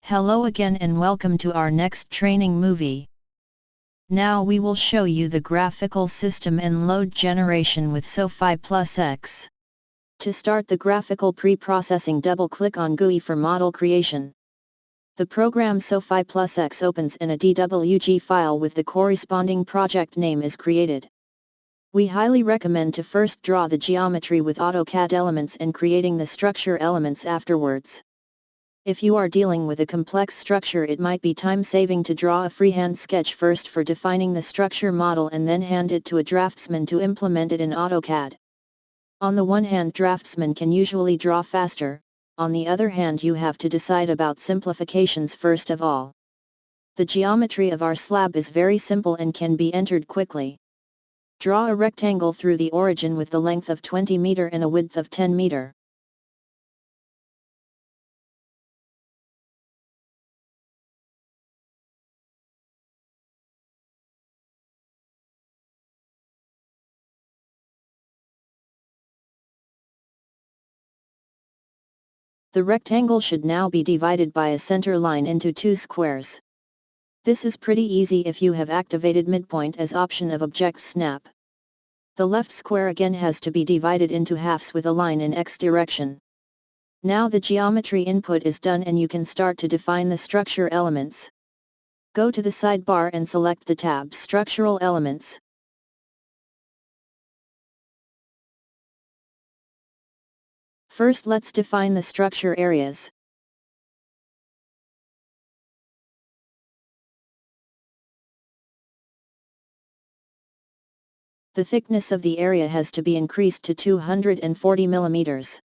Hello again and welcome to our next training movie. Now we will show you the graphical system and load generation with SOFiPLUS X. To start the graphical pre-processing, double-click on GUI for model creation. The program SOFiPLUS X opens and a DWG file with the corresponding project name is created. We highly recommend to first draw the geometry with AutoCAD elements and creating the structure elements afterwards. If you are dealing with a complex structure, it might be time-saving to draw a freehand sketch first for defining the structure model and then hand it to a draftsman to implement it in AutoCAD. On the one hand, draftsman can usually draw faster, on the other hand you have to decide about simplifications first of all. The geometry of our slab is very simple and can be entered quickly. Draw a rectangle through the origin with the length of 20 meter and a width of 10 meter. The rectangle should now be divided by a center line into two squares. This is pretty easy if you have activated midpoint as option of object snap. The left square again has to be divided into halves with a line in X direction. Now the geometry input is done and you can start to define the structure elements. Go to the sidebar and select the tab Structural Elements. First, let's define the structure areas. The thickness of the area has to be increased to 240 millimeters.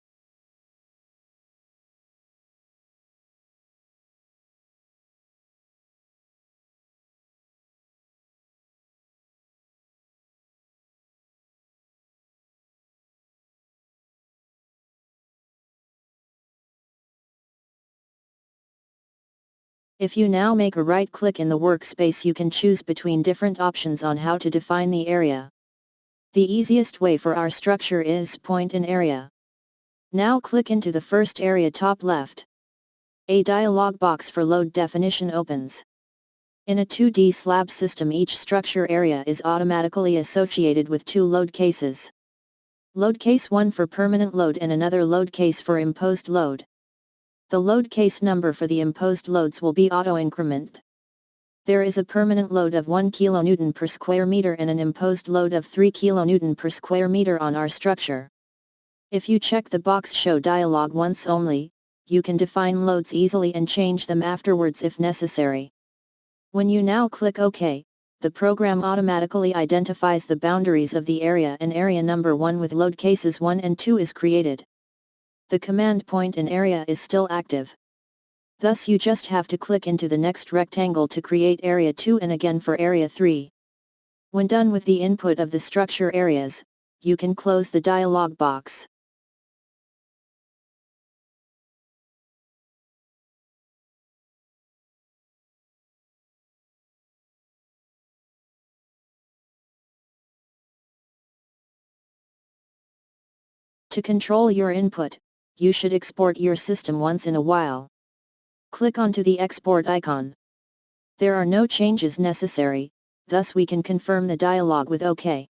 If you now make a right click in the workspace, you can choose between different options on how to define the area. The easiest way for our structure is point in area. Now click into the first area top left. A dialog box for load definition opens. In a 2D slab system, each structure area is automatically associated with two load cases. Load case 1 for permanent load and another load case for imposed load. The load case number for the imposed loads will be auto-increment. There is a permanent load of 1 kN per square meter and an imposed load of 3 kN per square meter on our structure. If you check the box Show Dialog once only, you can define loads easily and change them afterwards if necessary. When you now click OK, the program automatically identifies the boundaries of the area and area number 1 with load cases 1 and 2 is created. The command point in area is still active. Thus you just have to click into the next rectangle to create area 2 and again for area 3. When done with the input of the structure areas, you can close the dialog box. To control your input, you should export your system once in a while. Click onto the export icon. There are no changes necessary, thus we can confirm the dialog with OK.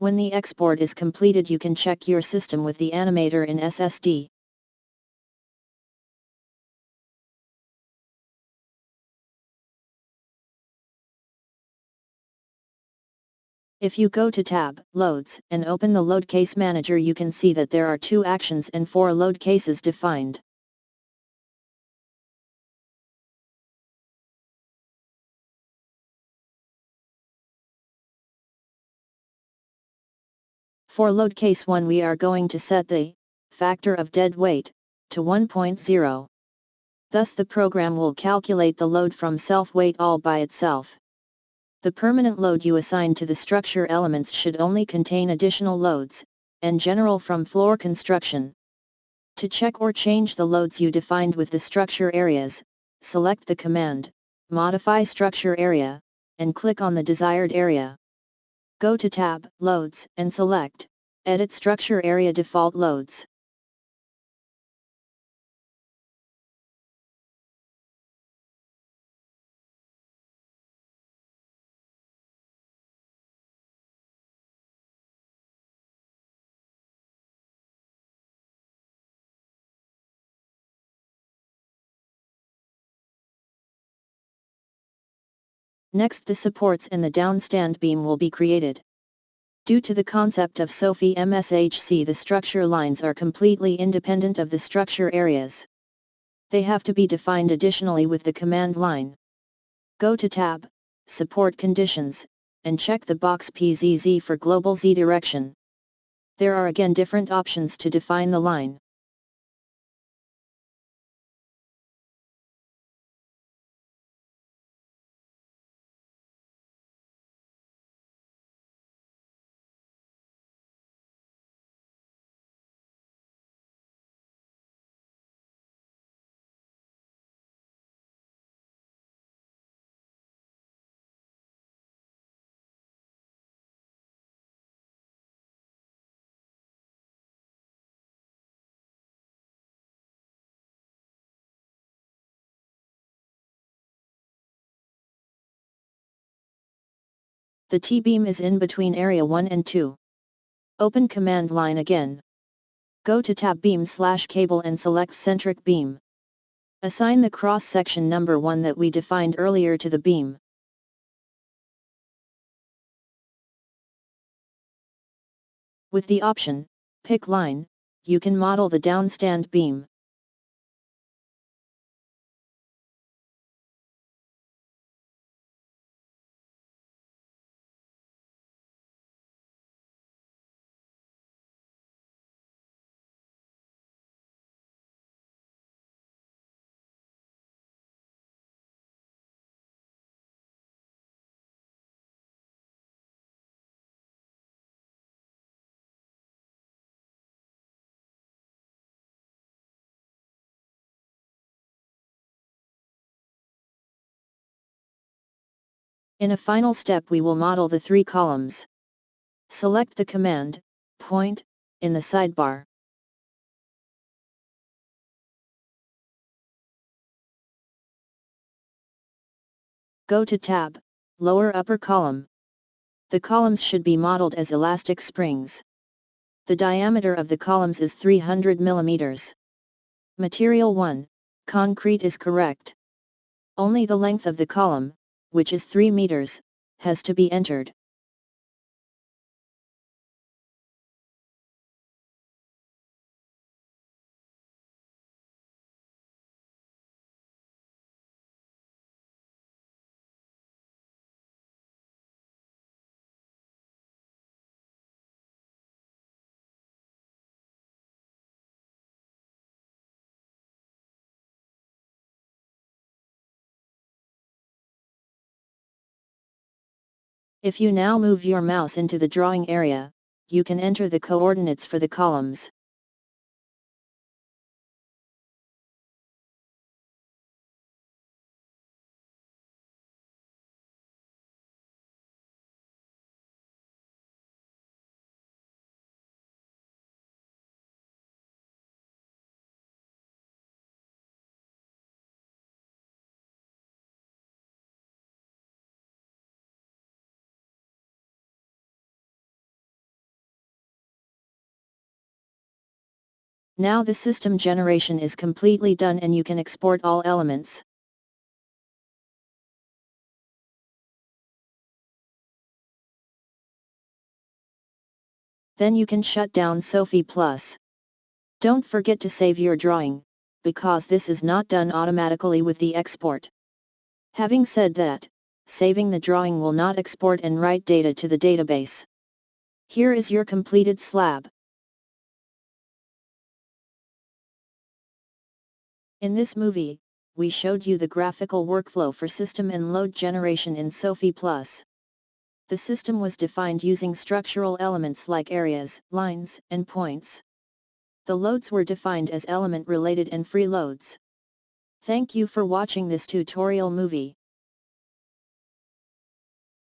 When the export is completed, you can check your system with the animator in SSD. If you go to tab, Loads, and open the Load Case Manager, you can see that there are 2 actions and 4 load cases defined. For load case 1, we are going to set the factor of dead weight to 1.0. Thus the program will calculate the load from self-weight all by itself. The permanent load you assign to the structure elements should only contain additional loads, and General from Floor Construction. To check or change the loads you defined with the structure areas, select the command, Modify Structure Area, and click on the desired area. Go to tab, Loads, and select, Edit Structure Area Default Loads. Next, the supports and the downstand beam will be created. Due to the concept of SOFI MSHC, the structure lines are completely independent of the structure areas. They have to be defined additionally with the command line. Go to tab, Support Conditions, and check the box PZZ for global Z direction. There are again different options to define the line. The T-beam is in between area 1 and 2. Open command line again. Go to tab Beam/Cable and select Centric Beam. Assign the cross-section number 1 that we defined earlier to the beam. With the option, Pick Line, you can model the downstand beam. In a final step, we will model the 3 columns. Select the command, Point, in the sidebar. Go to tab, Lower Upper Column. The columns should be modeled as elastic springs. The diameter of the columns is 300 mm. Material 1, concrete is correct. Only the length of the column, which is 3 meters, has to be entered. If you now move your mouse into the drawing area, you can enter the coordinates for the columns. Now the system generation is completely done and you can export all elements. Then you can shut down SOFiPLUS. Don't forget to save your drawing, because this is not done automatically with the export. Having said that, saving the drawing will not export and write data to the database. Here is your completed slab. In this movie, we showed you the graphical workflow for system and load generation in SOFiPLUS. The system was defined using structural elements like areas, lines, and points. The loads were defined as element-related and free loads. Thank you for watching this tutorial movie.